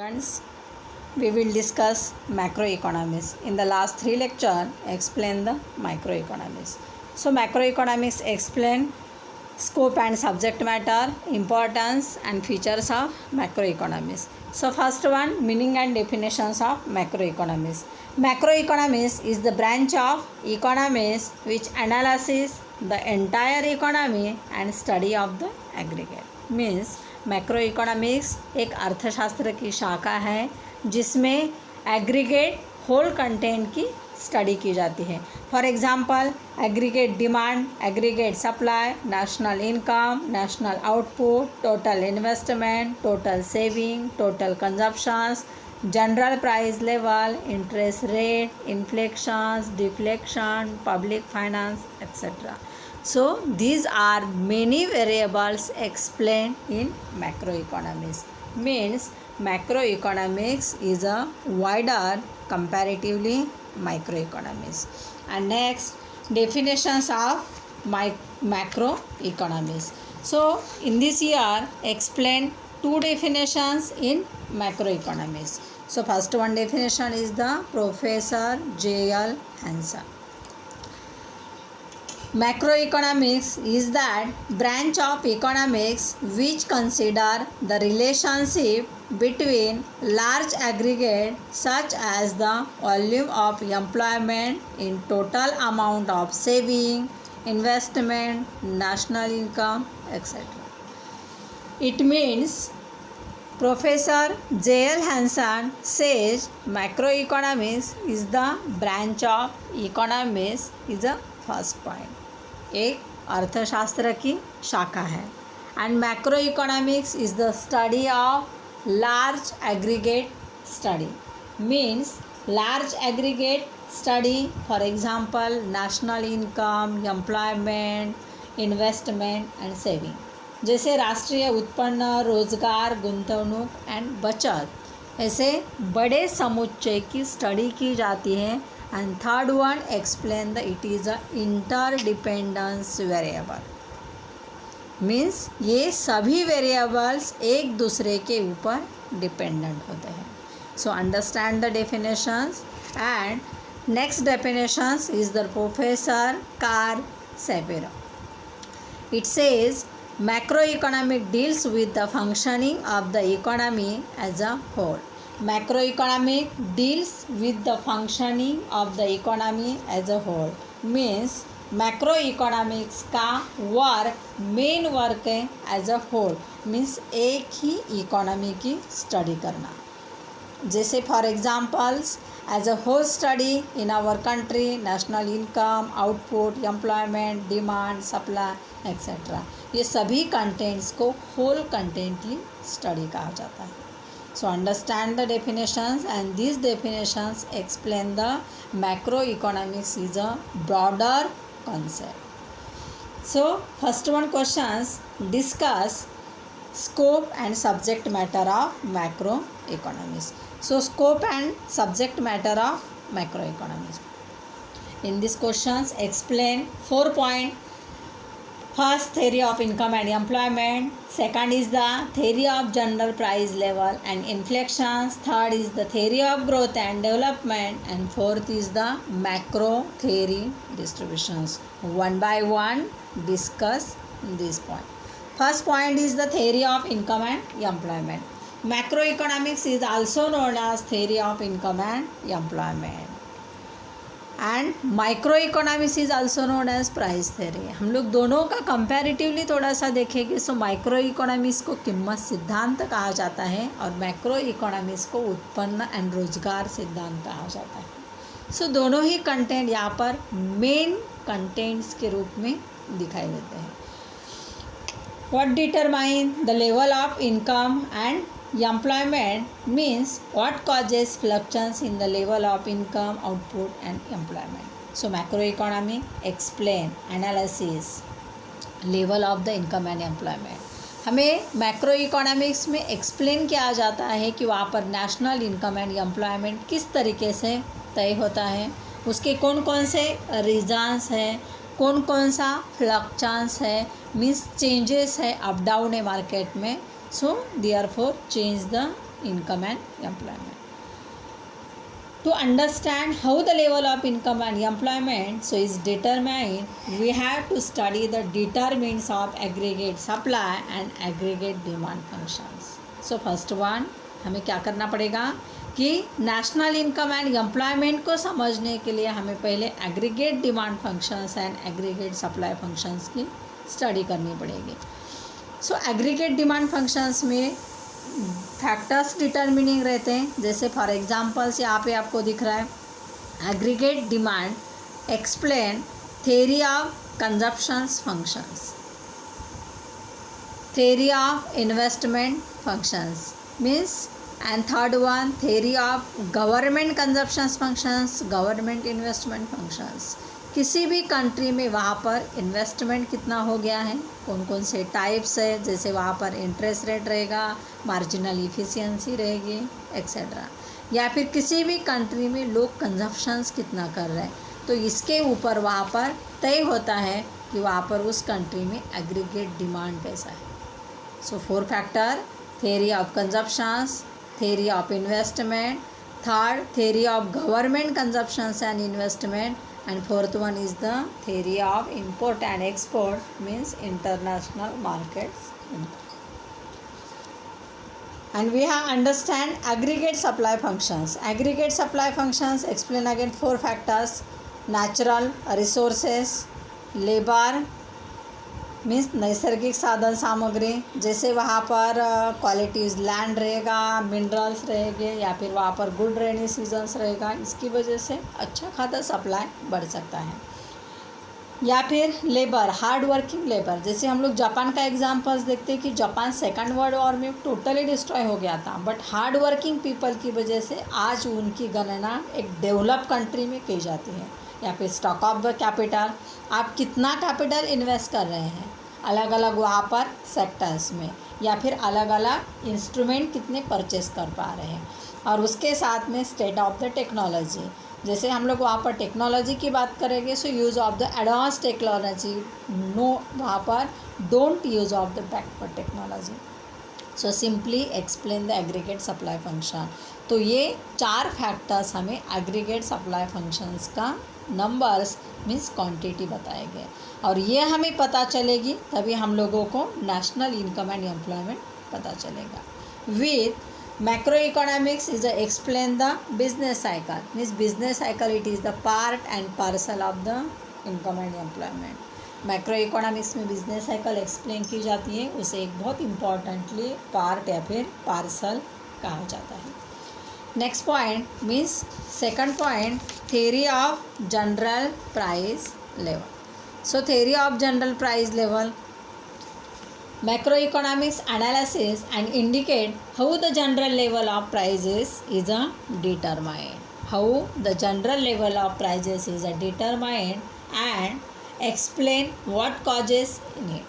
Students, we will discuss macroeconomics. In the last 3 lectures, explain the microeconomics. So macroeconomics explain scope and subject matter, importance and features of macroeconomics. So first one, meaning and definitions of macroeconomics. Macroeconomics is the branch of economics which analyzes the entire economy and study of the aggregate. Means macro economics एक अर्थशास्त्र की शाखा है जिसमें aggregate whole content की study की जाती है. For example aggregate demand, aggregate supply, national income, national output, total investment, total saving, total consumptions, general price level, interest rate, inflation, deflection, public finance etcetera. So these are many variables explained in macroeconomics. Means macroeconomics is a wider comparatively microeconomics. And next, definitions of macroeconomics. So in this year explain two definitions in macroeconomics. So first one definition is the Professor J.L. Hansen. Macroeconomics is that branch of economics which consider the relationship between large aggregate such as the volume of employment in total amount of saving, investment, national income, etc. It means Professor J.L. Hansen says macroeconomics is the branch of economics is a first point. एक अर्थशास्त्र की शाखा है. And macro economics is the study of large aggregate study. Means large aggregate study, for example national income, employment, investment and saving. जैसे राष्ट्रीय उत्पन्न, रोजगार, गुंतवणूक एंड बचत, ऐसे बड़े समुच्चय की स्टडी की जाती है. And third one explain that it is a interdependence variable. Means ये सभी variables एक दूसरे के ऊपर dependent होते हैं. So understand the definitions. And next definitions is the Professor Carl Shapiro. It says macroeconomic deals with the functioning of the economy as a whole. Macroeconomic deals with the functioning of the economy as a whole. Means macroeconomics का work main work है as a whole. Means एक ही economy की study करना. जैसे for examples as a whole study in our country, national income, output, employment, demand, supply etcetera. ये सभी contents को होल कंटेंटली स्टडी कहा जाता है. So understand the definitions, and these definitions explain the macroeconomics is a broader concept. So first one questions discuss scope and subject matter of macroeconomics. So scope and subject matter of macroeconomics. In these questions explain 4 points. First, theory of income and employment. Second is the theory of general price level and inflections. Third is the theory of growth and development. And fourth is the macro theory distributions. One by one, discuss this point. First point is the theory of income and employment. Macroeconomics is also known as theory of income and employment. And microeconomics is also known as price theory. हम लोग दोनों का comparatively थोड़ा सा देखेंगे. So micro economics को कीमत सिद्धांत कहा जाता है और मैक्रो इकोनॉमिक्स को उत्पन्न एंड रोजगार सिद्धांत कहा जाता है. सो दोनों ही कंटेंट यहाँ पर मेन कंटेंट्स के रूप में दिखाई देते हैं. What determine the level of income and employment means what causes fluctuations in the level of income, output and employment. So macroeconomic explain analysis level of the income and employment. हमें macro economics में explain किया जाता है कि वहाँ पर national income and employment किस तरीके से तय होता है, उसके कौन कौन से रीजन्स हैं, कौन कौन सा फ्लक्चुएशंस है, मीन्स चेंजेस है अप डाउन है मार्केट में. So therefore change the income and employment. To understand how the level of income and employment so is determined, we have to study the determinants of aggregate supply and aggregate demand functions. So first one, हमें क्या करना पड़ेगा कि national income and employment को समझने के लिए हमें पहले aggregate demand functions and aggregate supply functions की स्टडी करनी पड़ेगी. सो एग्रीगेट डिमांड फंक्शंस में फैक्टर्स डिटर्मिनिंग रहते हैं. जैसे फॉर एग्जांपल्स यहाँ पे आपको दिख रहा है, aggregate demand explain theory of consumptions functions, theory of investment functions means, and third one theory of government consumptions functions, government investment functions. किसी भी कंट्री में वहाँ पर इन्वेस्टमेंट कितना हो गया है, कौन कौन से टाइप्स है, जैसे वहाँ पर इंटरेस्ट रेट रहेगा, मार्जिनल इफ़िशियंसी रहेगी एक्सेट्रा. या फिर किसी भी कंट्री में लोग कंजप्शंस कितना कर रहे हैं, तो इसके ऊपर वहाँ पर तय होता है कि वहाँ पर उस कंट्री में एग्रीगेट डिमांड कैसा है. So 4 factor, theory of consumptions, theory of investment, third theory of government consumptions and investment, and fourth one is the theory of import and export means international markets. And we have understand aggregate supply functions. Aggregate supply functions explain again 4 factors, natural resources, labor means नैसर्गिक साधन सामग्री, जैसे वहाँ पर qualities land रहेगा, minerals रहेंगे, या फिर वहाँ पर गुड रेनी सीजन्स रहेगा, इसकी वजह से अच्छा खासा सप्लाई बढ़ सकता है. या फिर लेबर, हार्ड वर्किंग लेबर, जैसे हम लोग जापान का एग्जांपल्स देखते हैं कि जापान सेकंड वर्ल्ड वॉर में टोटली डिस्ट्रॉय हो गया था, बट हार्ड वर्किंग पीपल की वजह से आज उनकी गणना एक डेवलप कंट्री में की जाती है. या फिर स्टॉक ऑफ द कैपिटल, आप कितना कैपिटल इन्वेस्ट कर रहे हैं अलग अलग वहाँ पर सेक्टर्स में, या फिर अलग अलग इंस्ट्रूमेंट कितने परचेस कर पा रहे हैं. और उसके साथ में स्टेट ऑफ द टेक्नोलॉजी, जैसे हम लोग वहाँ पर टेक्नोलॉजी की बात करेंगे, so use of the advance technology, no वहाँ पर don't use of the backward technology. So simply explain the aggregate supply function. तो ये 4 फैक्टर्स हमें एग्रीगेट सप्लाई फंक्शंस का नंबर्स मीन्स क्वांटिटी बताए गए, और ये हमें पता चलेगी तभी हम लोगों को नेशनल इनकम एंड एम्प्लॉयमेंट पता चलेगा. With macro economics is explain the business cycle means business cycle, it is the part and parcel of the income and employment. Macro economics में बिजनेस साइकिल एक्सप्लेन की जाती है, उसे एक बहुत importantly part या फिर पार्सल कहा जाता है. Next point means second point, theory of general price level. So theory of general price level, macroeconomics analysis and indicate how the general level of prices is determined. How the general level of prices is determined and explain what causes in it.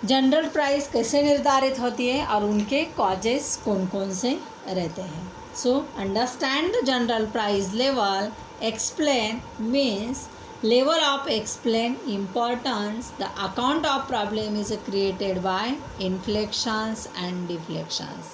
General price कैसे निर्धारित होती है और उनके causes कौन कौन से रहते हैं. So understand the general price level. Explain means level of explain importance. The account of problem is created by inflections and deflections.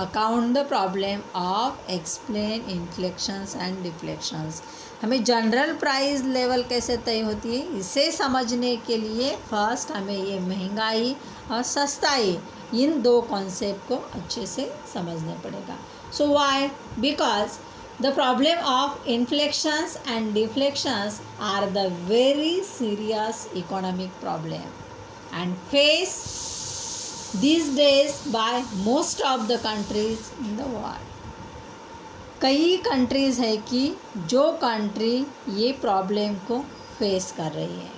Account the problem of explain inflections and deflections. हमें general price level कैसे तय होती है इसे समझने के लिए first हमें ये महंगाई और सस्ताई इन 2 कॉन्सेप्ट को अच्छे से समझने पड़ेगा. So why? Because the problem of inflections and deflections are the very serious economic problem and faced these days by most of the countries in the world. कई कंट्रीज़ है कि जो कंट्री ये प्रॉब्लम को फेस कर रही है.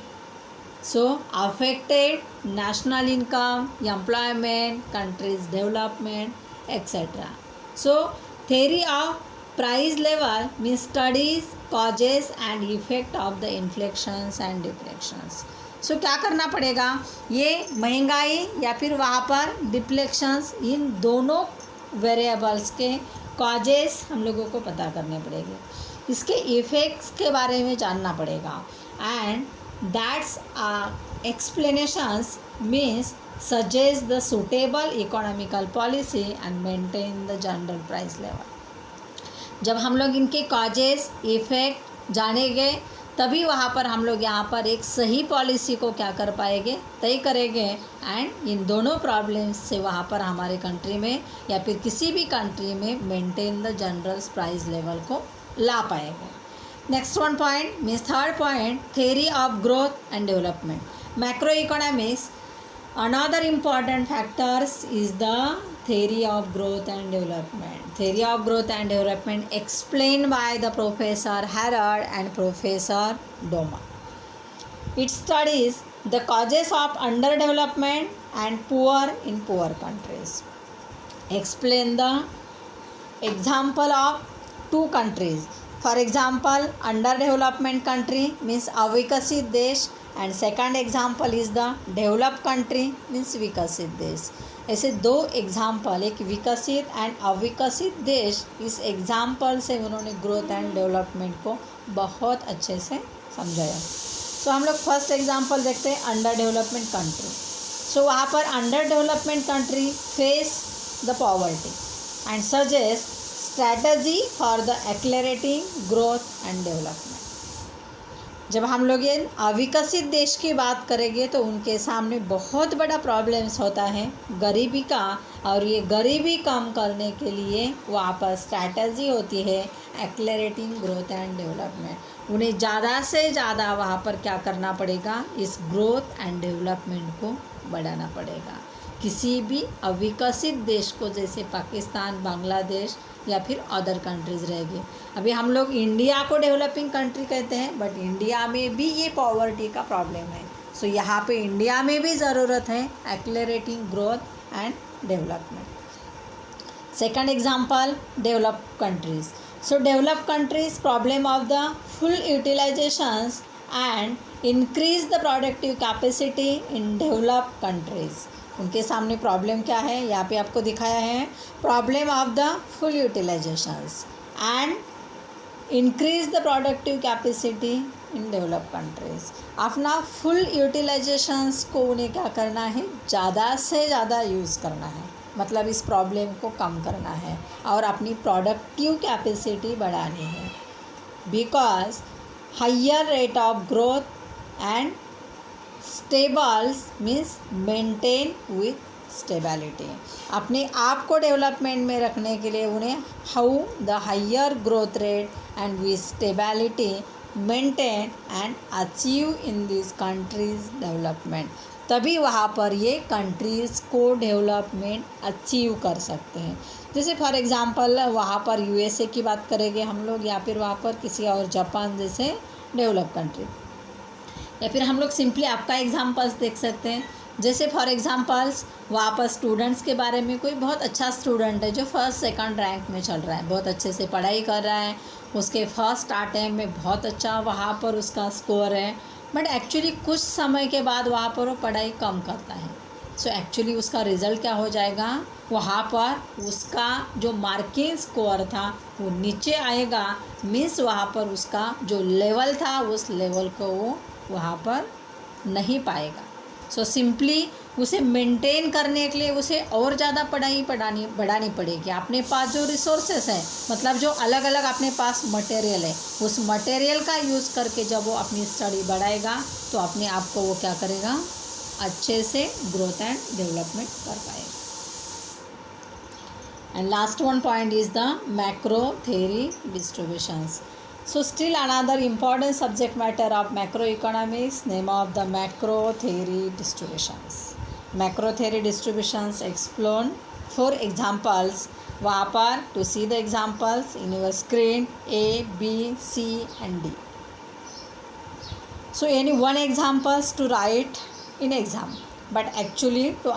So affected national income, employment, countries development etcetera. So theory of price level means studies causes and effect of the inflections and deflections. So क्या करना पड़ेगा, ये महंगाई या फिर वहाँ पर डिप्लेक्शंस इन दोनों वेरिएबल्स के कॉजेस हम लोगों को पता करने पड़ेंगे, इसके इफ़ेक्ट्स के बारे में जानना पड़ेगा. And that's explanations means suggest the suitable economical policy and maintain the general price level. जब हम लोग इनके कॉजेस इफ़ेक्ट जानेंगे तभी वहाँ पर हम लोग यहाँ पर एक सही पॉलिसी को क्या कर पाएंगे, तय करेंगे, एंड इन दोनों प्रॉब्लम्स से वहाँ पर हमारे कंट्री में या फिर किसी भी कंट्री में maintain the general price level को ला पाएंगे. Next one point means third point, theory of growth and development. Macro economics another important factors is the theory of growth and development. Theory of growth and development explained by the Professor Harrod and Professor Doma. It studies the causes of underdevelopment and poor in poor countries. Explain the example of two countries. For example, underdevelopment country means अविकसित देश, and second example is the develop country means विकसित देश. ऐसे दो example, एक विकसित and अविकसित देश, इस एग्जाम्पल से उन्होंने ग्रोथ एंड डेवलपमेंट को बहुत अच्छे से समझाया. सो हम लोग फर्स्ट एग्जाम्पल देखते हैं, अंडर डेवलपमेंट कंट्री. सो वहाँ पर under development country face the poverty and suggest strategy for the accelerating growth and development. जब हम लोग ये अविकसित देश की बात करेंगे तो उनके सामने बहुत बड़ा प्रॉब्लम्स होता है गरीबी का, और ये गरीबी कम करने के लिए वहाँ पर स्ट्रैटेजी होती है एक्सेलरेटिंग ग्रोथ एंड डेवलपमेंट. उन्हें ज़्यादा से ज़्यादा वहाँ पर क्या करना पड़ेगा, इस ग्रोथ एंड डेवलपमेंट को बढ़ाना पड़ेगा. किसी भी अविकसित देश को, जैसे पाकिस्तान, बांग्लादेश या फिर अदर कंट्रीज़ रहेगी. अभी हम लोग इंडिया को डेवलपिंग कंट्री कहते हैं, बट इंडिया में भी ये पॉवर्टी का प्रॉब्लम है. सो यहाँ पे इंडिया में भी ज़रूरत है accelerating growth and development. Second example, develop countries. So develop countries problem of the full utilisations and increase the productive capacity in develop countries. उनके सामने प्रॉब्लम क्या है, यहाँ पे आपको दिखाया है, problem of the full utilisations and increase the productive capacity in develop countries. अपना फुल यूटिलाइजेशंस को उन्हें क्या करना है, ज़्यादा से ज़्यादा यूज़ करना है, मतलब इस प्रॉब्लम को कम करना है और अपनी प्रोडक्टिव कैपेसिटी बढ़ानी है. Because higher rate of growth and stables means maintain with stability. अपने आप को डेवलपमेंट में रखने के लिए उन्हें how the higher growth rate and with stability maintain and achieve in this countries development. तभी वहाँ पर ये कंट्रीज़ को डेवलपमेंट अचीव कर सकते हैं. जैसे फॉर एग्जांपल वहाँ पर यूएसए की बात करेंगे हम लोग, या फिर वहाँ पर किसी और जापान जैसे डेवलप कंट्री, या फिर हम लोग सिंपली आपका एग्जांपल्स देख सकते हैं. जैसे फॉर एग्जांपल्स वहाँ पर स्टूडेंट्स के बारे में, कोई बहुत अच्छा स्टूडेंट है जो फर्स्ट सेकंड रैंक में चल रहा है, बहुत अच्छे से पढ़ाई कर रहा है, उसके फर्स्ट अटेम्प्ट में बहुत अच्छा वहाँ पर उसका स्कोर है, बट एक्चुअली कुछ समय के बाद वहाँ पर वो पढ़ाई कम करता है. सो एक्चुअली उसका रिज़ल्ट क्या हो जाएगा, वहाँ पर उसका जो मार्किंग स्कोर था वो नीचे आएगा. मीन्स वहाँ पर उसका जो लेवल था उस लेवल को वो वहाँ पर नहीं पाएगा. सो सिंपली उसे मेंटेन करने के लिए उसे और ज़्यादा पढ़ाई बढ़ानी पड़ेगी. अपने पास जो रिसोर्सेस हैं, मतलब जो अलग अलग अपने पास मटेरियल है, उस मटेरियल का यूज़ करके जब वो अपनी स्टडी बढ़ाएगा तो अपने आप को वो क्या करेगा, अच्छे से ग्रोथ एंड डेवलपमेंट कर पाएगा. And last one point is the macro theory distributions. So still another important subject matter of macroeconomics, name of the macro theory distributions. Macro theory distributions explain 4 examples. वहाँ पर to see the examples in your screen A, B, C and D. So any one examples to write in exam, but actually to